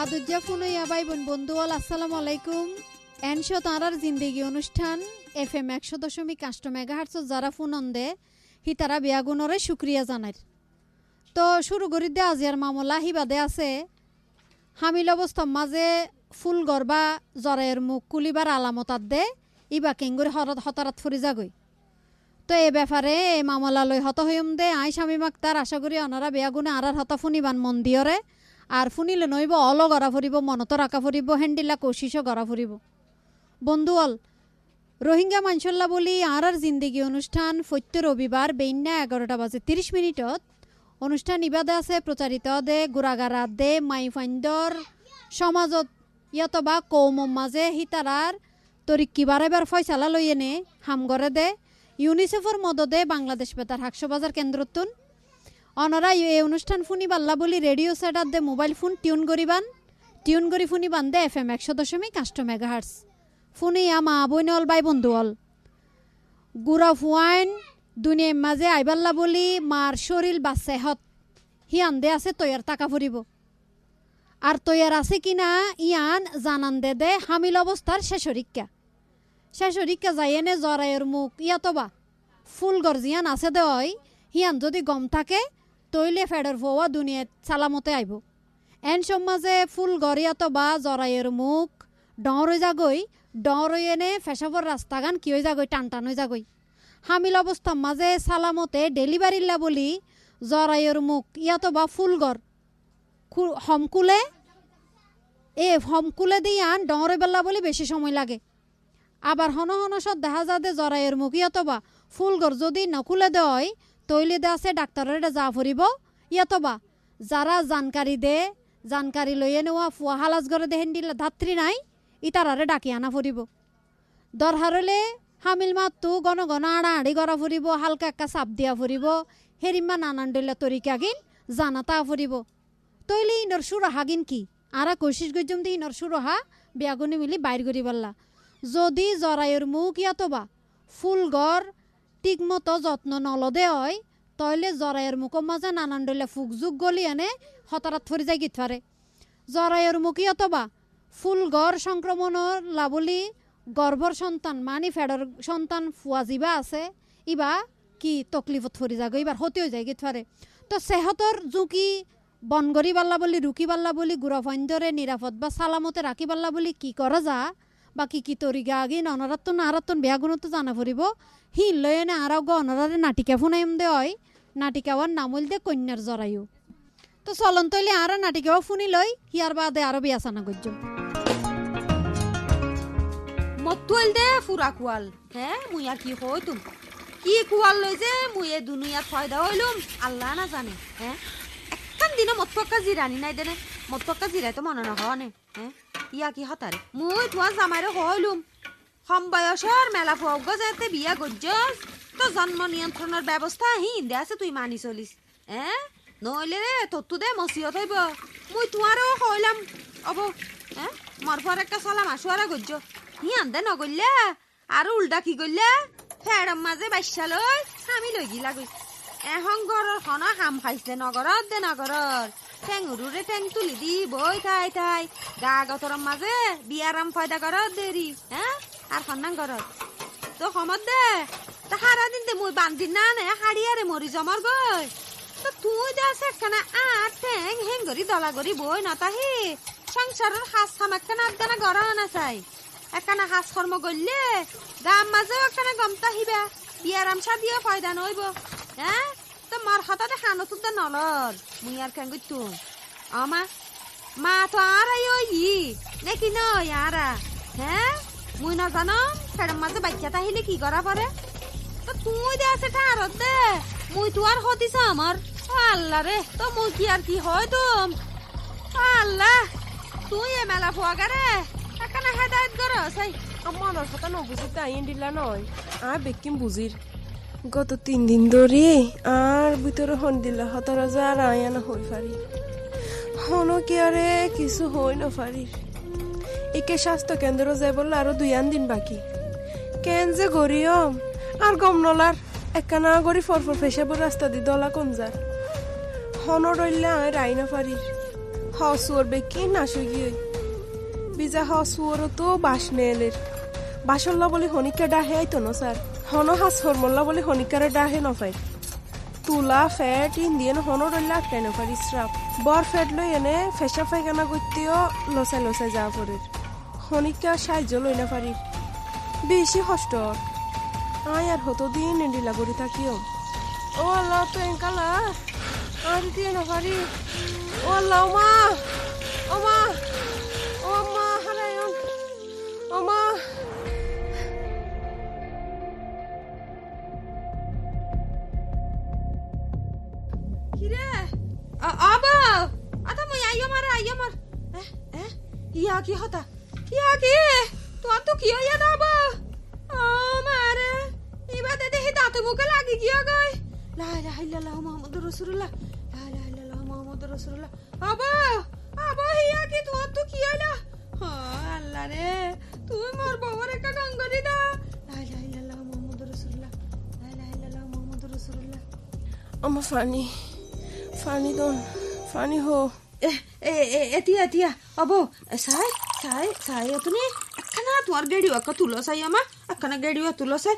আদুজ্জা ফুনইয়া ভাই বোন বন্ধু অল আসসালামু আলাইকুম। এনশো তাঁরার জিন্দেগি অনুষ্ঠান FM 100.8 মেগাহার্টজ যারা ফুনন্দে হি তারা বিয়াগুণরে শুক্রিয়া জানার। তো শুরু করি দে আজিয়ার মামলা হিবাদে আছে হামিল অবস্থার মাঝে ফুল গর্বা জ্বরের মুখ কুলিবার আলামতার দে ইবা কেঙ্গুরি হতারাত ফুরি যাগই। তো এ ব্যাপারে এই মামলা লই হত হইম দে আই স্বামী মাক্তার আশা করি অনারা বিয়াগুণে আরার হতা ফুনিবান মন দিয়রে আর ফুনিলে নইব অল গড়া ফুরিব মনত রাখা ফুরিব হেন্ডিলা কোশিসও গড়া ফুরিব। বন্ধু অল রোহিঙ্গা মানসল্লা বলি আর জিন্দেগি অনুষ্ঠান প্রত্য রবিবার বেইন্যা 11টা বাজে 30 মিনিটত অনুষ্ঠান ইবাদে আছে প্রচারিত দে গুড়াগারা দে মাইফাইন্দর সমাজত ইয়াতবা কৌমম মাঝে হিতারার তরিক্কি বারেবার ফয়সালা লইয়ে নে হামগরে দে ইউনিসেফর মদদে বাংলাদেশ বেতার হাকশোবাজার কেন্দ্রতুন অনরা এই অনুষ্ঠান ফুনি বাল্লা বলি রেডিও সেটার দে মোবাইল ফোন টিউন করি ফুনি বান্ধে FM 100.8 মেগাহার্টজ ফুনি আমা বইনল বাই বন্ধু অল গুড়া ফুয়াইন দুনিয়ার মাঝে আইবাল্লা বলি মার শরীর বা সেহত হি আন্দে আছে তৈয়ার টাকা ফুরিব আর তৈয়ার আছে কিনা ইয়ান জানান দে হামিল অবস্থার শেষরিক্কা যাইয়েনে জরায়ের মুখ ইয়াতবা ফুল গর্জিয়ান আছে দে হয় হিয়ান যদি গম থাকে তৈলে ফেডর ফোয়া দুনিয়াত সালামতে আইব। এন সমাজে ফুল গড়িয়াত বা জরায়ের মুখ ডর হয়ে যাগই ডর হইয়েনে ফেসাবর রাস্তাগান কি হয়ে যাগই টান হয়ে যাগই হামিল অবস্থার মাঝে সালামতে ডেলিভারিল্লা বলি জরায়ের মুখ ইয়াত বা ফুলগড় হমকুলে দিয়ান ডর বেলা বলি বেশি সময় লাগে। আবার হন সদ দেখা যা দে জরায়ের মুখ ইয়াতবা ফুলগড় যদি নকুলে দেয় তৈলে দে আছে ডাক্তারের যা ফুরিব ইয়াতবা যারা জানকারি লইয়ে নেওয়া ফুয়া হালাজ করে দেহেন দিলে ধাত্রী নাই ইতারারে ডাকি আনা ফুরিব দরহারলে হামিল মাতু গণ আড়াআড়ি করা ফুরিব হালকা একটা চাপ দিয়া ফুরিব হেরিম্মা নানান ডইলা তরিকা গিন জানাতা ফুরিব তৈলে ইনর সুরাহা গিন কি আরা কোশিশ গজ্জম দি ইনর সুরাহা বিয়াগুনি মিলি বাইর করি পারলা যদি জরায়ের মুখ ইয়াতবা ফুলগড় ঠিকমতো যত্ন নলদে হয় তইলে জরায়ের মুখের মাঝে নানান ডইলা ফুকযুগ গলি এনে হতারাত ফরি যায় গীত পারে জরায়ের মুখ ইয়াতবা ফুলগড় সংক্রমণর লাবলি গর্ভর সন্তান মানি ফেডর সন্তান ফুয়া জিবা আছে ইবা কি তকলিফত ফরি যাগ এবার হতেও যায় গীত পারে। তো সেহতর ঝুঁকি বনগরি পাল্লা বলি রুকি পাল্লা বলি গুড়াফন্দরে নিরাপদ বা সালামতে রাখি পাল্লা বলি কি করা যা বা কি তরিগা আগে অনরাত্তন আরাত্তন বেয়াগুণত জানা ফুরিব হি লয়নে আরাও গ অনরারে নাটিকা ফুনাইম দে হয় নাটিকাওয়ার নামল দে কন্যার জরায়ু। তো চলন তৈলে আরা নাটিকাও ফুনি লই হিয়ার বাদে আরো বিয়া সানা গজ্জম মতুল দে ফুরা কুয়াল হ্যাঁ মুই আর কি হই তুম কি কুয়াল লই যে মুই এ দুনিয়াত ফায়দা হইলুম আল্লাহ না জানে। হ্যাঁ একখান দিনও মতপক্কা জিরানি নাই দেনে মতপক্কা জিরাই তো মনে না হনে। হ্যাঁ ইয়া কি হতারে মুই তোমার জামাইরে হইলুম কম বয়সের মেলা ফুয়াগ যাতে বিয়া গজ্জস তো জন্ম নিয়ন্ত্রণের ব্যবস্থা হিন্দে আছে তুই মানি চলিস। হ্যাঁ নইলে তত্তু দে মসিয়ত হইব মুই তোমারও হইলাম অব। হ্যাঁ মরফর একটা সালাম আসুয়ারা গজ্জ হি আন্দে নগল্লা আর উল্টা কি গল্লা ফেরম মাঝে বাচ্চা লই আমি লই গিলা গই এখন ঘরের খন হাম খাইছে নগরত দে নগরর ঠেঙুরুরে ঠেং তুলি দি বই থাই গা গতরম মাঝে বিয়ারাম ফয়দা করত দেরি। হ্যাঁ আর খন্নাং করত তো সমত দে তা হারা দিন দে মুই বান্দিন না নে হাড়িয়ারে মরি জমর গই তো তুই দে সেখানে আর ঠেং হেঙ্গরি দলা গরি বই নতাহি সংসারের হাস খামাক্কানা আদগানা গড়া না চাই একখানা হাস কর্ম করলে গাম মাঝেও একখানা গমতা হিবা বিয়ারাম সাদিও ফয়দা নইব। হ্যাঁ তো মার হঠাৎ খানো তুদ নলর মুই আর কেন তুম আমা মা তো আর ই নাকি নই আরা। হ্যাঁ মুই না জানো ফেরম মাঝে বাচ্চা তাহিলে কি করা পরে তো তুই দে আছে ঠারত দে মুই তো আর হতিস আমার আল্লাহ রে তো মুই কি আর কি হয় তুম আল্লাহ তুই এ মেলা ফুয়াগারে একখানা হেদায়ত কর সাই আমার কথা নবুঝি তাই দিলা নয় আর বেকিম বুঝির গত 3 দিন ধরে আর ভিতরে হন দিলা হতারা যা আর আয়ানা হই পারি হন কি আরে কিছু হই না পারি একে স্বাস্থ্য কেন্দ্র যাই বললে আরো 2 দিন বাকি কেন যে গরিয়ম আর গম নলার একখানা গরি ফরফর পেশাবর রাস্তা দি দলা কমজার হন রইলে আর আইনা পারি হসুর বেকি নাশুই গিয়ে বিজা হসুর তো বাস নেলের বাসল্লা বলে হনিকা ডাহে আইতো না স্যার হন হাস হরমল্লা বলে হনিকারে ডাহে নফাই তুলা ফ্যাট ইন্ডিয়ান হন রইলা আটকাই নফার ইসরাপ বর ফ্যাট লই এনে ফেসা ফাইখানা করতেও লসাই লসাই যা পড়ের হনিকা সাহায্য লই না পারি বেশি কষ্ট আয় আর হতো দিন এন্ডিলা করি থাকিও ও আল্লাহ তো এঙ্কালা আর দিয়ে না পারি ও আল্লাহ ও মা হারায়ন ও মা কিরে আবা আতা মই আইও মার ইয়া কি হতা ইয়া কি তো কি হইয়া দাবা ও মারে ইবাদে দেহি দাঁতে মুখে লাগি গিয়া গয় লা ইলাহা ইল্লাল্লাহ মুহাম্মাদুর রাসূলুল্লাহ লা ইলাহা ইল্লাল্লাহ মুহাম্মাদুর রাসূলুল্লাহ আবা ইয়া কি তো কি হইলা আল্লাহ রে তুই মোর বউরে কা গঙ্গরি দা লা ইলাহা ইল্লাল্লাহ মুহাম্মাদুর রাসূলুল্লাহ লা ইলাহা ইল্লাল্লাহ মুহাম্মাদুর রাসূলুল্লাহ আমার ফানি দন ফানি হো এতিয়া অব চাই তুমি একখানা তোমার গেড়িও একটা তুলো চাই আমা একখানা গেড়িও তুলো চাই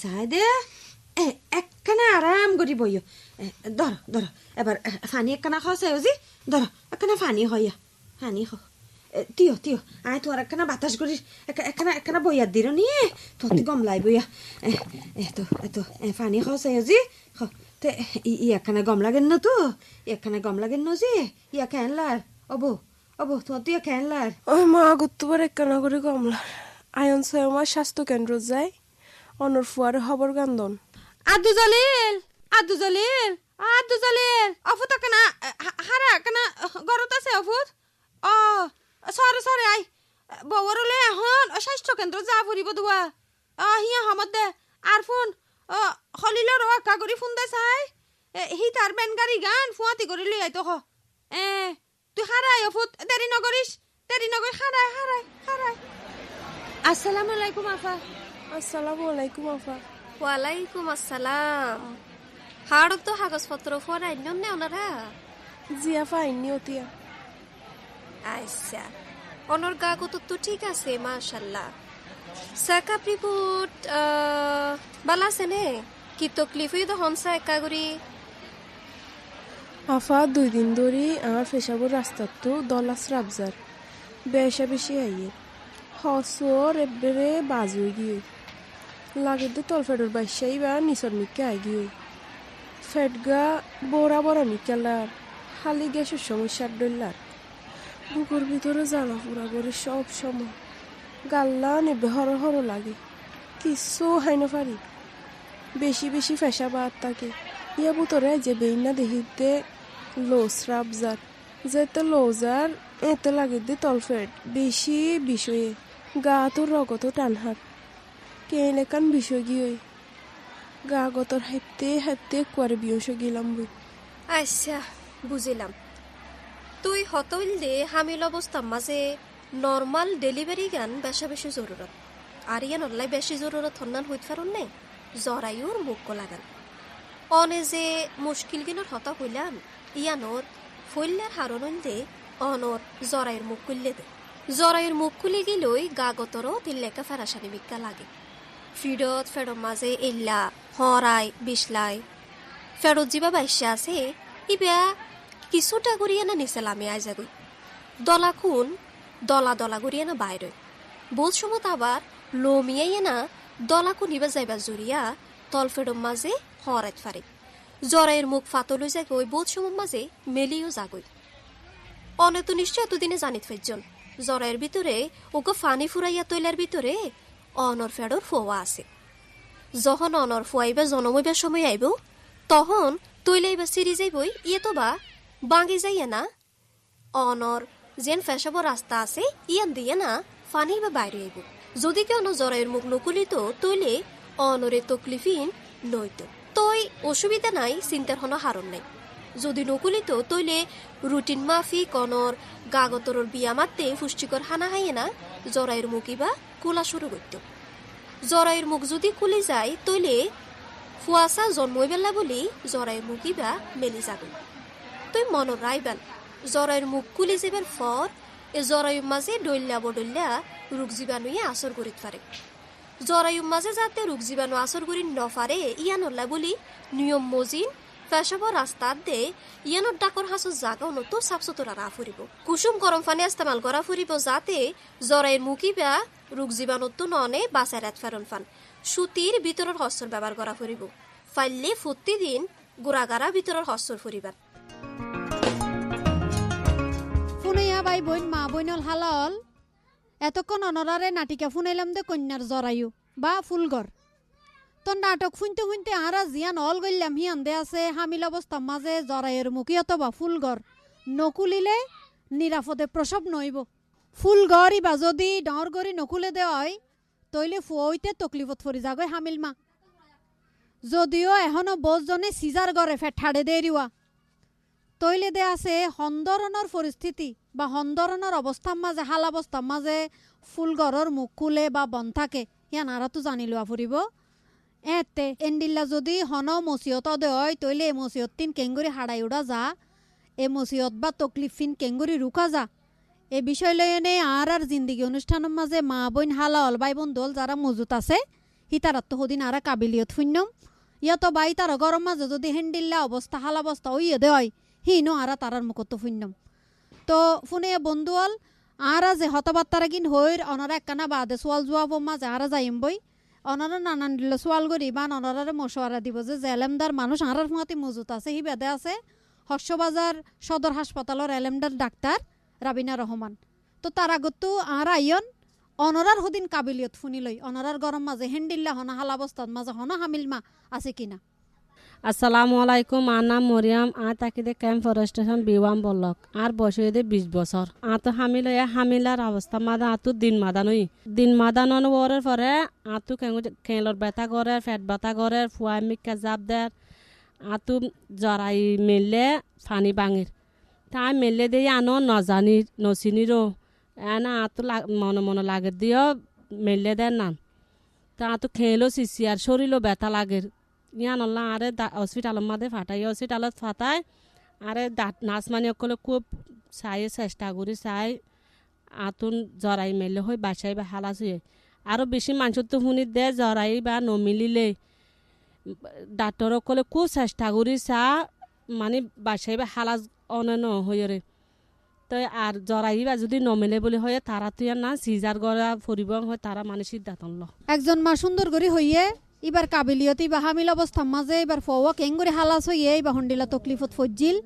চাই দে একখানা আরাম করি বইও ধর এবার ফানি একখানা খাওয়া চাই জি ধর একখানা ফানি হইয়া ফানি খ তিয় আয় তোমার একখানা বাতাস করি একখানা বইয়ার দিল নিয়ে তোর গমলাই বইয়া এতো ফানি খাওয়া চাই জি খ তে ইয়াখানে গম লাগেন না তো ইয়াখানে গম লাগেন না যে ইয়া খেনলার অবো তোমার তো ইয়া খেনলার ওই মা গুত্তুবার একখানা করে কমলার আয়ন আমার স্বাস্থ্য কেন্দ্র যায় অনর ফুয়ারে খবর গান্দন আদু জালিল অফুত কেনা হারা কেনা গরত আছে অফুত ও সরে আই বউরলে এখন স্বাস্থ্য কেন্দ্র যা ফুরিব দুয়া হিয়া হমত দে আর ফোন হলিলর আকা করি ফোন দে চাই হি তার বেন গাড়ি গান ফুয়াতি করে লই আইতো হ তুই হারাই অফুত দেরি নগরি হারাই আসসালামু আলাইকুম আফা আসসালামু আলাইকুম আফা ওয়ালাইকুম আসসালাম হাড় তো কাগজপত্র ফরাই নে ওনারা জিয়া ফাইনি অতিয়া আচ্ছা ওনার কাগজ তো ঠিক আছে মাশাল্লাহ চেকআপ রিপোর্ট বালা আছে নে কি তকলিফ হই তো হনসা একা করি আফা 2 দিন ধরে আর ফেসাবর রাস্তার তো দলাস রাবজার বেশি আইয়ে হসর এবারে বাজ হয়ে গিয়ে লাগে তো তলফেডর বাইশাই বা নিচর মিকে আই গিয়ে ফেটগা বড় মিকালার খালি গ্যাসের সমস্যার ডলার বুকুর ভিতরে জ্বালা পুরা করে সব সময় গাল্লা নেবে হর লাগে কিছু হাইন পারি বেশি ফেসা বাদ থাকে ইয়া বুতরে যে বেইনা দেখিতে লোস রাবজার যেতে লোজার এতে লাগে দে তলফেট বেশি বিষয়ে গা তোর রগত টানহার কেলেকান বিষয় গিয়ে গা গতর হাইতে কুয়ারে বিয়স গেলাম বই আচ্ছা বুঝিলাম তুই হতইল দে হামিল অবস্থার মাঝে নর্মাল ডেলিভারি গান বেশি জরুরত আর ইয়ান অল্লাই বেশি জরুরত হন্নান হইত পারন নে জরায়ুর মুখ লাগান অনে যে মুশকিল গিনর হতা হইলাম ইয়ানোর ফইল্লার হারণ দে অনর জরায়ুর মুখ খুললে দে জরায়ুর মুখ খুলে গেলই গা গতরও তিল্লেকা ফেরাসানি বিক্কা লাগে ফিডত ফেরম মাঝে ইল্লা হরাই বিশলাই ফেরত যিবা বাইশে আছে ইবা কিছুটা করিয়া না নিচে লামে আই যাগই দলা করিয়া না বাইরে বোধ সমত আবার লমিয়াইয়া না দলাকু নিবা যাইবা জুরিয়া তলফেডম মাঝে হরাইত ফারে জরাইয়ের মুখ ফাতলৈ যাগই বোধ সময় মাঝে মেলিও যাগই অনে তো নিশ্চয় এতদিনে জানিত ফেজন জরাইয়ের ভিতরে ওকে ফানি ফুরাইয়া তৈলার ভিতরে অনর ফেডর ফোয়া আছে যখন অনর ফোয়াইবা জনমইবার সময় আইব তখন তৈলাইবা সিরি যাইবই ইয়ে তো বা বাঙ্গি যাইয়া না অনর যেন ফেসাবর রাস্তা আছে ইয়ান দিয়ে না ফানি বা বাইরে আইব যদি কেউ জরাইয়ের মুখ নকুলিত তৈলে অনরে তকলিফিন নইত তই অসুবিধা নাই চিন্তার হন হারণ নাই যদি নকুলিত তৈলে রুটিন মাফিক অনর গাগতরর বিয়া মারতে পুষ্টিকর হানা হাইয়ে না জরাইয়ের মুখই বা কুলা শুরু করত জরাইয়ের মুখ যদি কুলি যায় তৈলে ফুয়াশা জন্মই বেলা বলি জরাইয়ের মুখই বা মেলি যাবে তুই মনৰ রাইবান জরায়ুর মুখ খুলি যাবার পর এ জরায়ুর মাঝে ডইল্লা বডল্লা রোগ জীবাণুয়ে আসর করিত পারে। জরায়ুর মাঝে যাতে রোগ জীবাণু আসর করি নপারে ইয়ানল্লা বলি নিয়ম মজিন পেশাবর রাস্তাত দে ইয়ানোর ডাকর হাসুর জাগা উন্নত সাফ সুতরা রা ফুরিব। কুসুম গরম পানি ইস্তেমাল করা ফুরিব যাতে জরাইয়ের মুখি বা রোগ জীবাণুত্ব ননে বাঁচায় রাত ফেরন ফান। সুতির ভিতরের হস্তর ব্যবহার করা ফুরিব। ফাইলে প্রতিদিন গোড়াগাড়া ভিতরের হস্তর ফুরিবার। ফুনাইয়া বাই বোন মা বইনল হালাল এতক্ষণ অনরারে নাটিকা ফুনাইলাম দে কন্যার জরায়ু বা ফুলগর। তো নাটক শুনতে শুনতে আরা জিয়ান অল গইলাম হিয়ান দে আছে হামিল অবস্থার মাঝে জরায়ের মুখী অথবা ফুলগর নকুলিলে নিরাপদে প্রসব নইব। ফুলগর ইবা যদি ডাঁর গড়ি নকুলে দে হয় তইলে ফুয়ইতে তকলিফত ফরি যাগৈ হামিল মা। যদিও এখনো বজজনে সিজার গড়ে ফেঠাড়ে দেরিওয়া তইলে দে আছে সন্দরণর পরিস্থিতি বা সন্দরণর অবস্থার মাঝে হাল অবস্থার মাঝে ফুলগড়র মুখ খুলে বা বন থাকে ইয়ান আরা তো জানি লোৱা ফুরিব। এতে এন্ডিল্লা যদি হন মসিয়ত দে হয় তইলে এ মসিয়ত তিন কেঙ্গুরি হাড়াই উড়া যা এ মসিয়ত বা তকলিফিন কেঙ্গুরি রুকা যা। এ বিষয় লয়ে নে আর জিন্দিগি অনুষ্ঠানের মাঝে মা বোন হালাল বাই বোন দল যারা মজুত আছে হিতারাত তো সদিন আর কাবিলিয়ত শূন্যম ইয়াত বাই তার গরম মাঝে যদি হেন্ডিল্লা অবস্থা হাল অবস্থা ওইয়ে দে হয় হিনো আর তারার মুখত শূন্যম। তো ফোনে বন্ধুয়াল আরা যে হতবার্তারা কিন হইর অনারা একখানা বাদে সোয়াল জোয়াব মাঝে আরা যাইম বই অনারা নানান দিল সোয়াল করি বা অনারারে মশওয়ারা দিব যে এলেমদার মানুষ আরার ফুঁয়াতি মজুত আছে হি বেদে আছে হর্ষবাজার সদর হাসপাতালের এলেমদার ডাক্তার রাবিনা রহমান। তো তার আগতো আর আইন অনরার হদিন কাবিলিয়ত শুনি লই অনরার গরম মাঝে হেন্ডিল্লা হনা হাল অবস্থার মাঝে হনা হামিল মা আছে কিনা। আসসালামু আলাইকুম। আর নাম মরিয়াম। আর তাকিদে ক্যাম্প ফরেস্টেশন বিওয়াম বলক আর বয়স হয়ে 20 বছর। আর তো হামিলার অবস্থা মাদা আতু দিন মাদান ওরের পরে আতু কেঁলর ব্যথা করে ফেট ব্যথা করে ফুয়াই মিকা জাপ দেয় আতু জরাই মেললে ফানি বাঙির তাই মেললে দিয়ে আনো নজানি নচিনিরও এনা আতু মনে মনে লাগে দিও মেললে দেয় নাম তা আতু খেলো চিচি আর শরীরও ব্যথা লাগে ইয়ান আল্লাহ আরে হসপিটালের মাঝে ফাটাই হসপিটালত ফাটাই আরে নাচমানি অকলে খুব চাই চেষ্টা করি চাই আতুন জরাই মেলে হয়ে বাসাই বা হালাস হয়ে আরও বেশি মানুষের তো শুনি দে জরাই বা নমিলিলে ডাক্তর অকলে খুব চেষ্টা করি চা মানে বাসাই বা হালাস অনে ন হয়ে রে তো আর জরাই বা যদি নমেলে বলে হয় তারা তো না সিজার গড়া ফুরিব হয় তারা মানে সিদ্ধান্ত একজন মা সুন্দর করে হইয়ে এবার কাবিলিয়তি বা হামিল অবস্থার মাঝে এবার ফওয়া কেঙ্গুরি হালাস হইয়ে এবার হন্ডিলা তকলিফত ফজ্জিল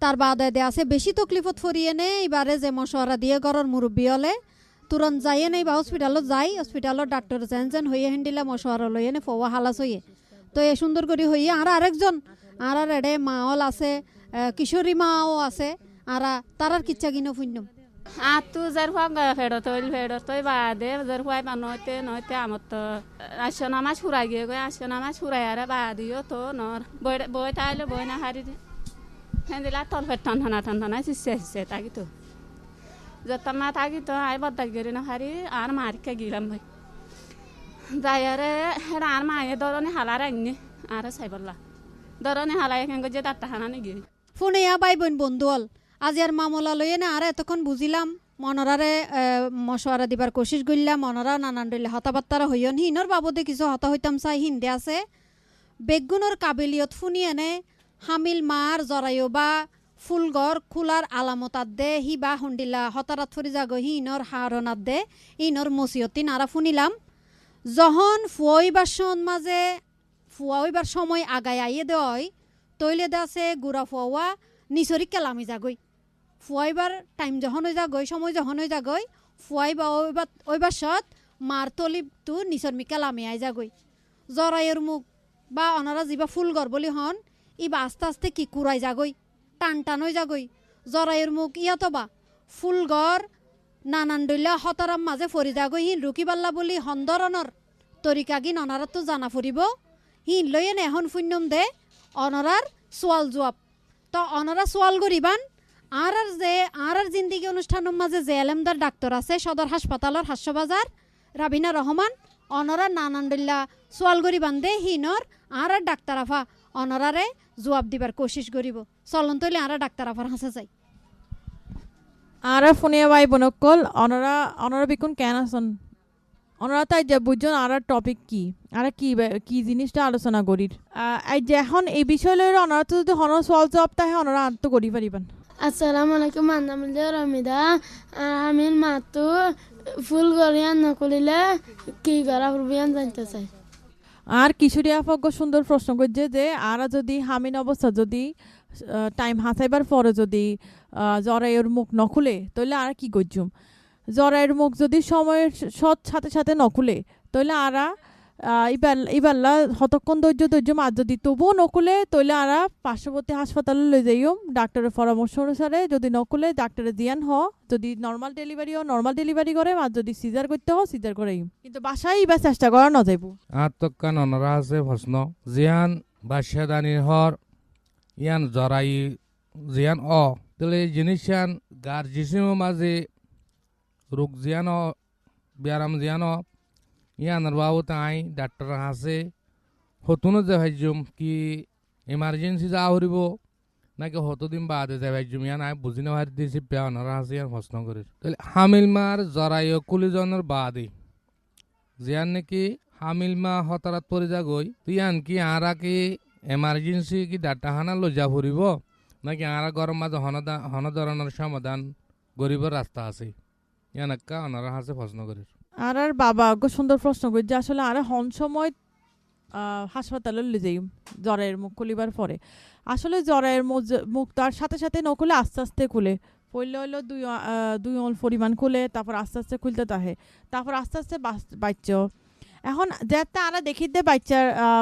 তার বাদে দে আছে বেশি তকলিফত ফরিয়ে নে এবারে যে মশওয়ারা দিয়ে ঘরের মুরব্বী হলে তুরন্ত যাইয়ে নেই বা হসপিটালত যাই হসপিটালত ডাক্তার যেন হইয়ে হেন্ডিলা মশওয়ারা লইয়ে নে ফওয়া হালাস হইয়ে। তো এ সুন্দর করে হইয়ে আর আরেকজন আর এডে মাওল আছে কিশোরী মাও আছে আর তারার কিচ্ছা কিনো ফুন্নম আতু যার ফুয়া ফেডতই বাদে যার ফুয়াই বা নইতে আমার তো আসন আমার সুরাই গিয়ে গৈ আসন আমার সুরাই আর বাদিও তো নর বই তাইলে বই না হারি হেঁদিলা তল ফের ঠনঠনা চিসে থাকি তো যত মা থাকি তো আই বদাল গেরি না হারি আর মারিকে গিলাম ভাই যাই আরে হেরা আর মায়ে দরনে হালার আইনি আর সাইবল্লা দরনে হালাই এখান যে দাঁতটা হানানি গিয়ে ফোনে বাই বোন বন্ধুয়াল আজি আর মামলা লইয়ে না আর এতক্ষণ বুঝিলাম মনরারে মশওয়ারা দিবার কোশিশ করলাম মনরা নানান ডলে হতাবার্তারা হইয়ন হিনর বাবদে কিছু হতা হইতাম চাই হিন্দে আছে বেগুনের কাবিলিয়ত ফুনি এনে হামিল মার জরায়ু বা ফুলগর খোলার আলামতাত দে হি বা হন্ডিলা হতারাত ফরি যাগ হিনর হারনাত দে ইনর মসিয়তিন আরা ফুনিলাম যখন ফুয়াইবার সন মাঝে ফুয়াইবার সময় আগায় আইয়ে দেয় তৈলে দে আছে গুড়া ফুয়া নিচরি কেলামি যাগৈ ফুয়াইবার টাইম যখন হয়ে যাগৈ সময় যখন হয়ে যাগৈ ফুয়াইবা ওইবার সত মার তলিপটো নিচর মি কেলামি আই যাগৈ জরাইয়ের মুখ বা অনারা যিবা ফুলগর বলি হন ইবা আস্তে আস্তে কি কুড়াই যাগৈ টান টান হয়ে যাগৈ জরাইয়ের মুখ ইয়াতবা ফুলগর নানান দৈলা হতরাম মাঝে ফরি যাগৈ হিন রুকিবাল্লা বলি হন্দরণর তরিকা গিন অনারাত তো জানা ফুরিব হিন লইয়ে এখন ফুন্যম দে অনরার সোয়াল জবাব তো অনারা সোয়াল করিবান আর জিন্দিগি অনুষ্ঠানের মাঝে যে এলেমদার ডাক্তার আছে সদর হাসপাতালের হাস্যবাজার রাবিনা রহমান অনরা নানানডল্লা সোয়াল করিবান দে হিনর আর ডাক্তার আফা অনরারে জবাব দিবার কোশিশ করিব চলন তৈলে আর ডাক্তার আফার হাসে যাই। আর ফোনিয়া ভাই বোনকল অনরা বিকুন কেন আসন ওনারা তাই যে বুঝছেন আর টপিক কি আর কি জিনিসটা আলোচনা করির এই যে এখন এই বিষয় লইলে ওনারা তো যদি হন সলভ জব তাহে ওনারা আর তো করি পারিবেন। আসসালামু আলাইকুম আন্দামুল্লাহ রমিদা আমি মাতো ফুল গরিয়ান নকলিলে কি করা ফুরবিয়ান জানতে চাই। আর কিশোরী আপজ্ঞ সুন্দর প্রশ্ন করছে যে আর যদি হামিন অবস্থা যদি টাইম হাসাইবার পরে যদি জরায়ুর মুখ নখুলে তাহলে আর কি করছুম জরায়ের মুখ যদি সময়ের সাথে সাথে নখুলে তাহলে আরা ইবাল্লা হতক্ষণ ধৈর্য মাছ যদি তবুও নকুলে তাহলে আরা পার্শ্ববর্তী হাসপাতালে লই যাইও ডাক্তারের পরামর্শ অনুসারে যদি নকুলে ডাক্তারের জিয়ান যদি নর্মাল ডেলিভারি করে আর যদি সিজার করতে সিজার করেই কিন্তু বাসায় ইবা চেষ্টা করা না যাইব। আত্মকান অনরা আছে প্রশ্ন জিয়ান বাসাদানির হর ইয়ান জরাই জিয়ান তাহলে জিনিসান গার জিসিম মাঝে রোগ জিয়ান ব্যায়াম জিয়ান ইয়ানোর বাবু তাই ডাক্তার আছে হতুনো যে ভাইজুম কি ইমার্জেন্সি যা হরিব নাকি হতদিন বাদে যে ভাইজুম ইয়ান আই বুঝি না হারি দিয়েছি পেয়ানোরা আছে ইয়ান প্রশ্ন করি তাহলে হামিল মার জরাই কুলিজনের বাদে জিয়ান নাকি হামিল মা হতারাত পরে যা গই ইয়ান কি আরা কি এমার্জেন্সি কি ডাক্তার হানা লজা ফুরিব নাকি আরা গরম মাঝে হন ধরনের সমাধান গরিবের রাস্তা আছে ইয়ান একটা ওনারা হাসে প্রশ্ন করি। আর বাবা সুন্দর প্রশ্ন করি যে আসলে আর হন সময় হাসপাতালে লে যাই জ্বরের মুখ খুলিবার পরে আসলে জ্বরের মুখ তার সাথে সাথে নকুলে আস্তে আস্তে খুলে পড়লে হইলো দুই অল পরিমাণ খুলে তারপর আস্তে আস্তে খুলতে তাহে তারপর আস্তে আস্তে বাচ্চ এখন যেতে আরা দেখি দে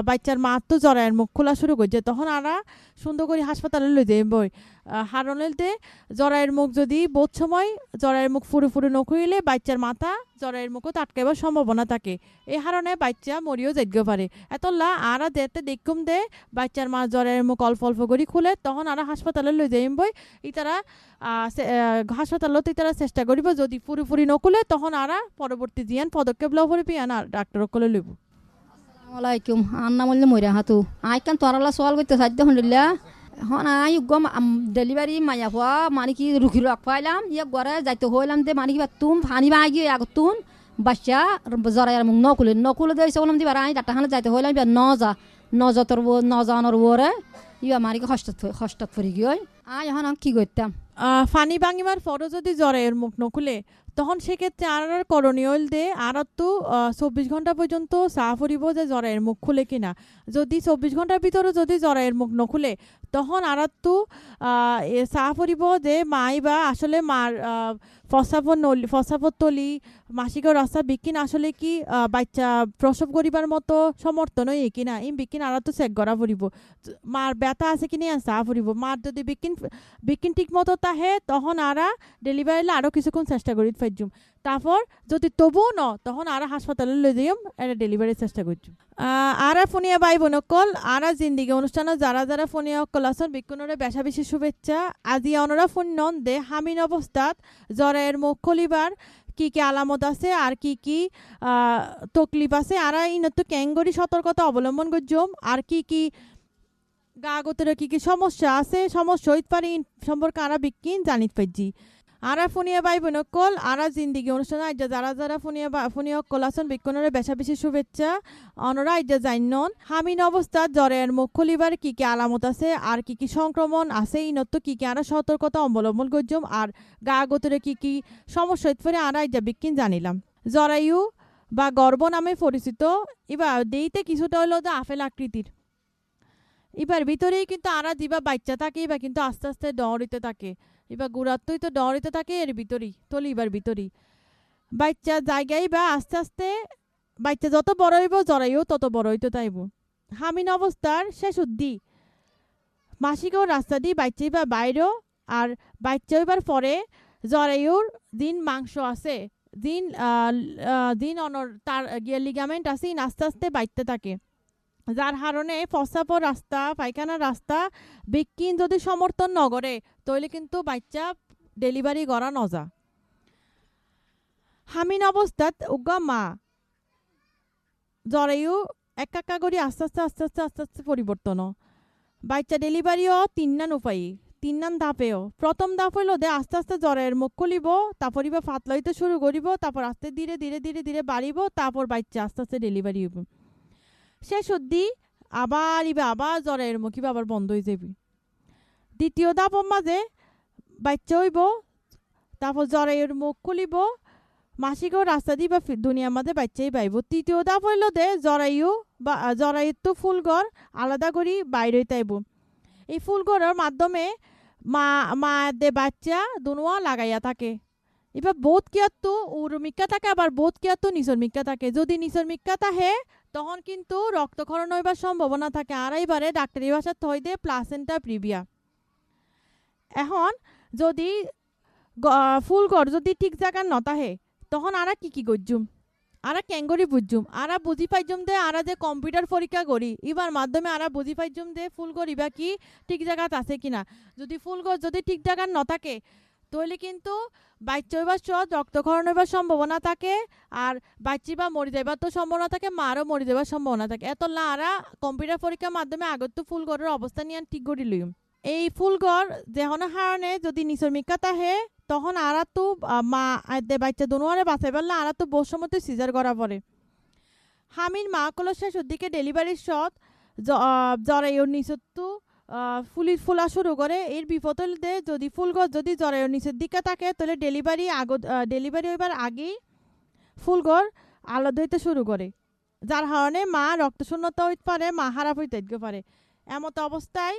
বাচ্চার মা তো জ্বরের মুখ খোলা শুরু করছে তখন আরা সুন্দর করে হাসপাতালে লই যাই বই হারনেলতে জ্বরের মুখ যদি বোধ সময় জ্বরের মুখ ফুরে নখুইলে বাচ্চার মাথা জ্বরের মুখও তাটকাইবার সম্ভাবনা থাকে এই হারণে বাচ্চা মরিও যাইতে পারে এতলা আরা যেতে দেখুম দে বাচ্চার মা জ্বরের মুখ অল্প অল্প করে খুলে তখন আরা হাসপাতালে লই যাইম বই ইতারা হাসপাতালত ইতারা চেষ্টা করিব যদি ফুরি নকুলে তখন আরা পরবর্তী জিয়ান পদক্ষেপ লওয়া পড়ে পিয়ান আর ডাক্তার কলে লইব। আসসালামু আলাইকুম আন্না মল্লে মইরা হাতু আইকান তোরালা সওয়াল করতে সাধ্য হন্ডিল্লা হন আই গম ডেলিভারি মায়া হওয়া মানে কি রুখি রাখ পাইলাম ইয়ে ঘরে যাইতে হইলাম দে মানে কি তুম ফানি বাগি আগতুন বাচ্চা জরায়ার মুখ নকুলে দেই সবলাম দিবার আই ডাক্তারখানা যাইতে হইলাম ইয়া নজতর নজানোর ওরে ইয়া মানে কি হস্তাত পড়ি গই আই এখন কি করতাম ফানি ভাঙিবার পরও যদি জ্বরের মুখ নখুলে তখন সেক্ষেত্রে আর করণীয় দে আর তো 24 ঘন্টা পর্যন্ত চা ফুরিব যে জ্বরের মুখ খুলে কিনা যদি 24 ঘন্টার ভিতরে যদি জ্বরের মুখ নখুলে তখন আর তো চা ফুরিব যে মাই বা আসলে মার ফসাফর তলি মাসিকের রাস্তা বিকিন আসলে কি বাচ্চা প্রসব করিবার মতো সমর্থন হয়ে কিনা বিকিন আর তো চেক করা ফুরিব মার ব্যথা আছে কিনা চা ফুরিব মার যদি বিকিন ঠিক মতো তাহে তখন আরা ডেলিভারিলে আরও কিছুক্ষণ চেষ্টা করি ফাইজুম তারপর যদি তবুও তখন আরা হাসপাতালে লই যাইম এটা ডেলিভারির চেষ্টা করছুম। আরা ফোনিয়া ভাই বোনকল আরা জিন্দিগি অনুষ্ঠানে যারা ফোনিয়া অকল আসন বিক্ষণরে বেশা বেশি শুভেচ্ছা আজি অনরা ফোন নন দে হামিন অবস্থাত জ্বরের মুখ খুলিবার কি আলামত আছে আর কি তকলিফ আছে আরা ইনত ক্যাঙ্গরি সতর্কতা অবলম্বন করছুম আর কি গা গতরে কি সমস্যা আছে সমস্যা হইতে পারে সম্পর্কে আরা বিজ্ঞান জানিত পাইছি। আরা ফোনিয়া ভাই বোনকল আরা জিন্দিগি অনুষ্ঠানে আইজা যারা ফোনিয়া অকল আসন বিক্ষণরে বেশা বেশি শুভেচ্ছা অনরা আইজা জাইনন হামিন অবস্থাত জ্বরের মুখ খুলিবার কি আলামত আছে আর কি সংক্রমণ আছে ইনত কি আরা সতর্কতা অবলম্বন করছুম আর গা গতরে কি সমস্যা হইতে পারে আরা আইজা বিজ্ঞান জানিলাম। জরায়ু বা গর্ভ নামে পরিচিত এবার দেইতে কিছুটা হলো যে আপেল আকৃতির এবার ভিতরেই কিন্তু আরা দিবা বাচ্চা থাকে এবার কিন্তু আস্তে আস্তে ডরিতে থাকে এবার গুড়াত্তই তো ডরিতে থাকে এর ভিতরেই তলিবার ভিতরেই বাচ্চা জায়গায় বা আস্তে আস্তে বাচ্চা যত বড় হইব জরাইও তত বড় হইতে তাইব হামিন অবস্থার শেষ অবধি মাসিকেও রাস্তা দিয়ে বাচ্চা বা বাইরেও আর বাচ্চা হইবার পরে জরাইউর দিন মাংস আছে দিন অনর তার লিগামেন্ট আছে আস্তে আস্তে বাড়তে থাকে যার কারণে প্রস্রাবর রাস্তা পায়খানার রাস্তা বিজ্ঞান যদি সমর্থন নগরে তাহলে কিন্তু বাচ্চা ডেলিভারি করা নজা। হামিন অবস্থাত উগা মা জরায়ু একা করে আস্তে আস্তে পরিবর্তন বাচ্চা ডেলিভারিও 3 উপায় নাম ধাপেও প্রথম ধাপ হইল দে আস্তে আস্তে জ্বরের মুখ খুলিব, তারপর ইবা ফাত লইতে শুরু করিব, তারপর আস্তে ধীরে ধীরে ধীরে ধীরে বাড়িব, তারপর বাচ্চা আস্তে আস্তে ডেলিভারি হইব। শেষ অবধি আবার জ্বরের মুখ ইবা আবার বন্ধ হয়ে যাবি। দ্বিতীয় ধাপের মাঝে বাচ্চা হইব, তারপর জ্বরের মুখ খুলিব, মাসিকও রাস্তা দিবা দুনিয়ার মাঝে বাচ্চাই পাইব। তৃতীয় ধাপ হইল দে জরায়ুর তো ফুলঘর আলাদা করি বাইরে হইতাইব। এই ফুলঘরের মাধ্যমে মা দে বাচ্চা দুনুয়া লাগাইয়া থাকে। এবার বোধ কিয়াতো উরমিকা থাকে, আবার বোধ কিয়াতো নিচর মিক্কা থাকে। যদি নিচর মিক্কা থাকে তখন কিন্তু রক্তক্ষরণ হইবার সম্ভাবনা থাকে। আর এইবারে ডাক্তারি ভাষা থই দে প্লাসেন্টা প্রিভিয়া। এখন যদি ফুলঘর যদি ঠিক জায়গা নতাহে তখন আরা কি করজুম, আরা ক্যাঙ্গরি বুঝজুম, আরা বুঝি পাইজুম দে আরা যে কম্পিউটার পরীক্ষা করি ইবার মাধ্যমে আরা বুঝি পাইজুম দে ফুলঘর ইবা কি ঠিক জায়গাত আছে কিনা। যদি ফুলঘর যদি ঠিক জায়গা নথাকে তাহলে কিন্তু বাচ্চা হইবার সহ রক্তক্ষরণ হইবার সম্ভাবনা থাকে, আর বাচ্চি বা মরি যাইবার তো সম্ভাবনা থাকে, মারও মরি যাবার সম্ভাবনা থাকে। এতলা আরা কম্পিউটার পরীক্ষার মাধ্যমে আগত তো ফুলঘরের অবস্থা নিয়ে ঠিক করি লইম। এই ফুলঘর যেহনের কারণে যদি নিচর মিক্কা তাহে তখন আরা তো মা বাচ্চা দুনুয়ারে বাঁচাই পারলে আরা তো বহু সময় সিজার করা পড়ে। হামির মা কল শেষের দিকে ডেলিভারির সৎ জরায়ুর নিচত তো ফুলা শুরু করে। এর বিপদ হলে যদি ফুলঘর যদি জরায়ুর নিচের দিকে থাকে তাহলে ডেলিভারি হইবার আগেই ফুলঘর আলাদা হইতে শুরু করে, যার কারণে মা রক্তশূন্যতা হইতে পারে, মা খারাপ হইতে পারে। এমত অবস্থায়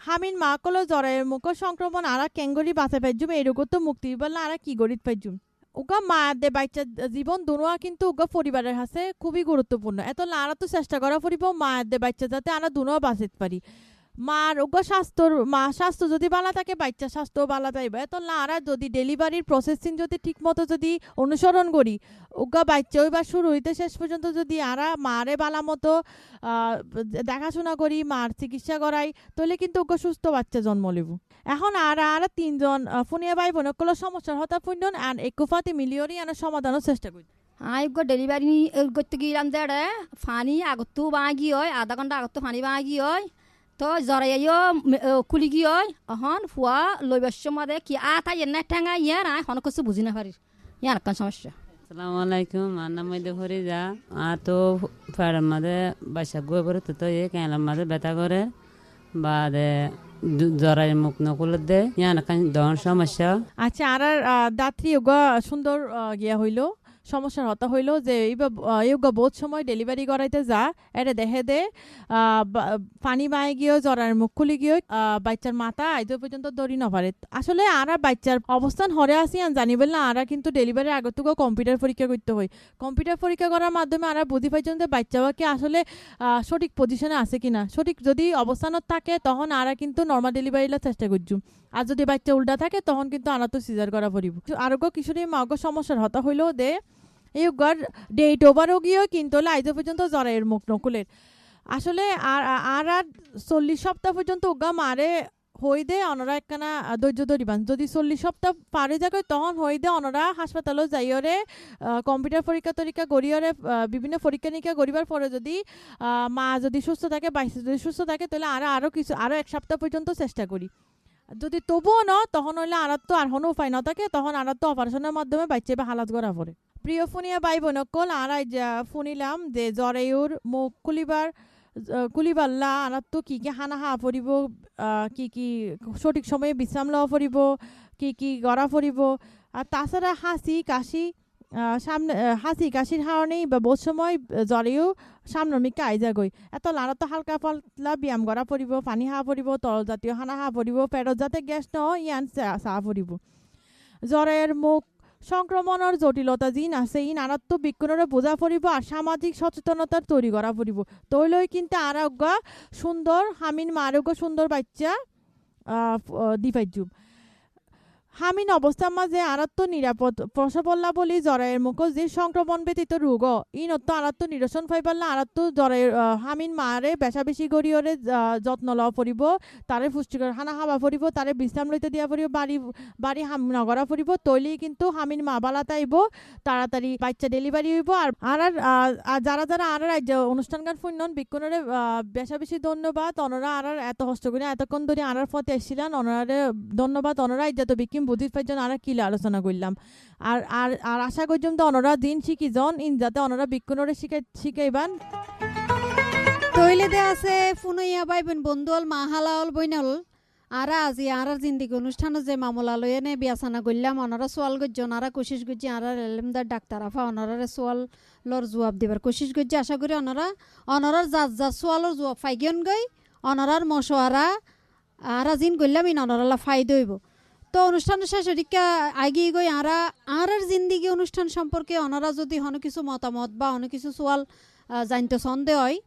হামিন মা কলো জ্বরের মুখ সংক্রমণ আরা ক্যাঙ্গরি বাঁচা পাইজুম, এই রোগ তো মুক্তি বললে আরা কি গরিত পাইজুম। ওগা মা দে বাচ্চা জীবন দুনুয়া কিন্তু ওগা পরিবারের কাছে খুবই গুরুত্বপূর্ণ। এত আরা তো চেষ্টা করা পড়িব মা দে বাচ্চা যাতে আরা দুনুয়া বাঁচাতে পারি। মার ওগা স্বাস্থ্য যদি ভালো থাকে বাচ্চা স্বাস্থ্য ভালো থাকবে। এত আরা যদি ডেলিভারির প্রসেসিং যদি ঠিক মতো যদি অনুসরণ করি ওগা বাচ্চা হইবার শুরু হইতে শেষ পর্যন্ত যদি আরা মারে ভালো মতো দেখাশোনা করি, মার চিকিৎসা করাই, তাহলে কিন্তু ওগা সুস্থ বাচ্চা জন্ম লিব। এখন আরা তিনজন ফোনিয়া ভাই বোন কোনো সমস্যার হতা ফুন্ডন আর একুফাতি মিলিয়রি আনার সমাধানের চেষ্টা করি। আইগো ডেলিভারি করতে গিলাম যে ফানি আগতো বাগি হয়, আধা ঘন্টা আগতো ফানি বাগি হয়, তো জরাইও খুলি গিয়ে এখন ফুয়া লইবার সময় কি আতা এনে ঠেঙা ইয়ার আয় হন কিছু বুঝি না পারি, ইয়ার কোন সমস্যা। আসসালামু আলাইকুম, আমার নাম মধ্যে ভরে যা তো ফেরার মাঝে বাসা গুয়ে পড়ে তো এ কেলার মাঝে ব্যথা করে বাদে জরাই মুখ নকুল দে ইয়ার দহন সমস্যা। আচ্ছা আর দাত্রী ওগা সুন্দর গিয়া হইলো সমস্যার হতা হইল যে ইয়োগা বহুত সময় ডেলিভারি করাইতে যা এটা দেখে দে পানি বায়ে গিয়েও জরার মুখ খুলি গিয়ে বাচ্চার মাথা আইতে পর্যন্ত দড়ি নপারে। আসলে আরা বাচ্চার অবস্থান হরে আসি আর জানিবেন না আরা কিন্তু ডেলিভারির আগতুকে কম্পিউটার পরীক্ষা করতে হয়। কম্পিউটার পরীক্ষা করার মাধ্যমে আরা বুঝি পাইছেন যে বাচ্চাকে আসলে সঠিক পজিশনে আছে কিনা। সঠিক যদি অবস্থানত থাকে তখন আরা কিন্তু নর্মাল ডেলিভারির চেষ্টা করছু, আর যদি বাচ্চা উল্টা থাকে তখন কিন্তু আরা তো সিজার করা পড়িব। আরোগ্য কিশোরী মাগো সমস্যার হতা হইল দে এই ডেট ওভারও গিয়েও কিন্তু আইজ পর্যন্ত জরায়ের মুখ নকুলের। আসলে আর 40 সপ্তাহ পর্যন্ত ওগা মারে হই দে অনরা একখানা ধৈর্য ধরিবান। যদি 40 সপ্তাহ পারে যাকে তখন হই দে অনরা হাসপাতালও যাইরে কম্পিউটার পরীক্ষা গড়িয়রে বিভিন্ন পরীক্ষা নিরীক্ষা করিবার পরে যদি মা যদি সুস্থ থাকে বাচ্চা যদি সুস্থ থাকে তাহলে আরো 1 সপ্তাহ পর্যন্ত চেষ্টা করি। যদি তবুও ন তখন হইলে আর তো আর কোনো উপায় না থাকে তখন আর তো অপারেশনের মাধ্যমে বাচ্চা বা হালাত করা পড়ে। প্রিয় ফোনিয়া ভাই বোনকল আর শুনিলাম যে জরায়ুর মুখ কুলিবাল্লা আর তো কি হানা হা পড়িব, কি সঠিক সময়ে বিশ্রাম লওয়া পড়িব, কি গড়া পড়িব। আর তাছাড়া হাসি কাশির কারণেই বা বহুত সময় জ্বরেও সামনের মিকে আইজা গই। এত লাড়া তো হালকা পাতলা ব্যায়াম করা পড়িব, পানি খাওয়া পড়িব, তরল জাতীয় খানা খাওয়া পড়িব, পেটত যাতে গ্যাস ন ইয়ান চাহ পড়িব। জ্বরের মুখ সংক্রমণের জটিলতা জিন আছে ই নানাত্ম বিজ্ঞানের বোঝা পড়িব আর সামাজিক সচেতনতার তৈরি করা পড়িব। তৈলই কিন্তু আরোগ্য সুন্দর হামিন মা আরোগ্য সুন্দর বাচ্চা দি পাইজুম। হামিন অবস্থার মাঝে আরাত্ম নিরাপদ প্রসবল্লা বলি জরায়ের মুখ যে সংক্রমণ ব্যতীত রোগ ইনত্ত আরাত্ম নিরসন ফাইবাল্লা আরাত্ম জরায়ের হামিন মারে বেশা বেশি গড়িয়রে যত্ন লওয়া পড়িব তারে পুষ্টিকর খানা খাওয়া পড়িব তারে বিশ্রাম লইতে দিয়া পড়িব বাড়ি বাড়ি নগরা পড়িব তৈলেই কিন্তু হামিন মা বালা তাইব তাড়াতাড়ি বাচ্চা ডেলিভারি হইব। আর যারা যারা আর অনুষ্ঠান গান ফুন্নন বিক্ষণরে বেশা বেশি ধন্যবাদ। অনরা আর এত কষ্ট করে এতক্ষণ ধরে আর পথে এসেছিলেন অনরারে ধন্যবাদ। অনরা ইজ্জত বিকিম বুঝির পাইজন আর কিলা আলোচনা করলাম আর আর আর আশা করছিলাম তো অনরা দিন শিখি জন ইন যাতে অনরা বিক্ষণরে শিখাইবান। তৈলে দে আছে ফুনইয়া বাইবেন বন্ধুল মাহালাল বইনল আর আজি আর জিন্দিগি অনুষ্ঠান যে মামলা লয়ে নে বিয়াসানা করলাম অনরা সোয়াল গজ্জন আর কোশিশ গজ্জি আর এলমদার ডাক্তার আফা অনরারে সোয়াল লর জবাব দিবার কোশিশ গজ্জি। আশা করি অনরার যা সোয়ালর জবাব ফাইগিয়ন গই অনরার মশওয়ারা আর জিন করলাম ইন অনরালা ফাইদ হইব। তো অনুষ্ঠানের শেষে দিকে আগিয়ে গই আর জিন্দিগি অনুষ্ঠান সম্পর্কে অনারা যদি হন কিছু মতামত বা অন্য কিছু সোয়াল জানতে সন্দেহ হয়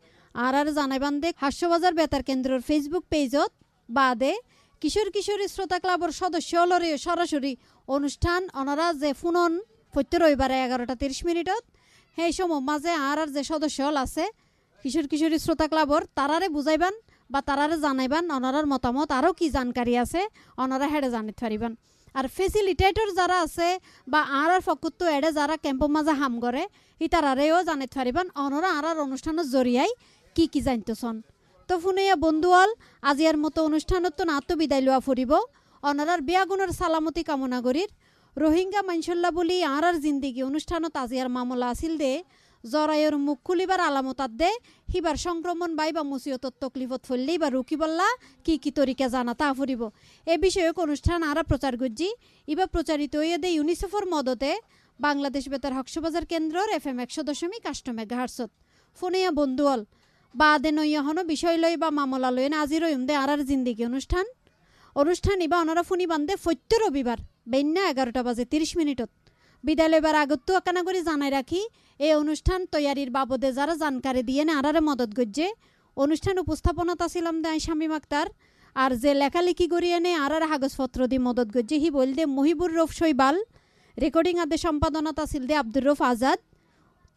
আর জানাইবান দে হাস্যবাজার বেতার কেন্দ্রের ফেসবুক পেজত বাদে কিশোর কিশোরী শ্রোতা ক্লাবের সদস্য লরে সরাসরি অনুষ্ঠান অনারা যে ফোনন প্রত্যেক রবিবারে 11:30 সেই সময় মাঝে আর যে সদস্য আছে কিশোর কিশোরী শ্রোতা ক্লাবর তারারে বুঝাইবান বা তারারে জানাইবান অনারার মতামত আরও কি জানকারি আছে অনারা হেডে জানিতে পারিবান। আর ফেসিলিটেটর যারা আছে বা আর ফকুত এডে যারা ক্যাম্পের মাঝে হাম করে ই তারারেও জানিতে পারিবান অনরা আর অনুষ্ঠানের জরিয়াই কি জানতেছন। তো ফুনেয়া বন্ধুয়াল আজিয়ার মতো অনুষ্ঠানত তো নাতো বিদায় লওয়া ফুরিব অনারার বিয়াগুনের সালামতি কামনা করির। রোহিঙ্গা মাইনসল্লা বলি আর জিন্দিগি অনুষ্ঠানত আজিয়ার মামলা আছিল দে জরায়ের মুখ খুলিবার আলামতাত দে হিবার সংক্রমণ বাই বা মুসিয়তত তকলিফত ফললেই বা রুকি বললা কি তরিকা জানা তা ফুরিব। এ বিষয়ক অনুষ্ঠান আর প্রচার গজ্জি ইবা প্রচারিত হইয়া দে ইউনিসেফর মদতে বাংলাদেশ বেতার হকসবাজার কেন্দ্রর FM 100.8 মেগাহার্টসত। ফোনেয়া বন্ধুয়াল বাদে নইয়া হন বিষয় লই বা মামলা লই না আজি রইম দে আর জিন্দিগি অনুষ্ঠান ইবা অনারা ফুনি বান্ধে ফৈত্য রবিবার বেন্যা 11:30 বিদায় লইবার আগত আকানা করে জানাই রাখি এই অনুষ্ঠান তৈয়ারির বাবদে যারা জানকারি দিয়ে না আরারে মদত গজ্জে অনুষ্ঠান উপস্থাপনত আসিলাম দে শামীম আক্তার আর যে লেখালেখি করিয়ে নে আর কাগজপত্র দিয়ে মদত গজ্জে হি বল দে মহিবুর রফ শৈবাল রেকর্ডিং আদে সম্পাদনত আসিল দে আব্দুর রফ আজাদ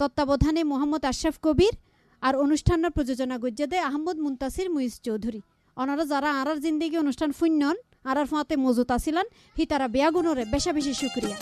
তত্ত্বাবধানে মোহাম্মদ আশরাফ কবির আর অনুষ্ঠানের প্রযোজনা গজ্জে দে আহমদ মুন্তাসির মুইজ চৌধুরী। অনারা যারা আর জিন্দিগি অনুষ্ঠান ফুন্নন আর ফাঁতে মজুত আসিলান হি তারা বেয়াগুনরে বেশা বেশি শুক্রিয়া।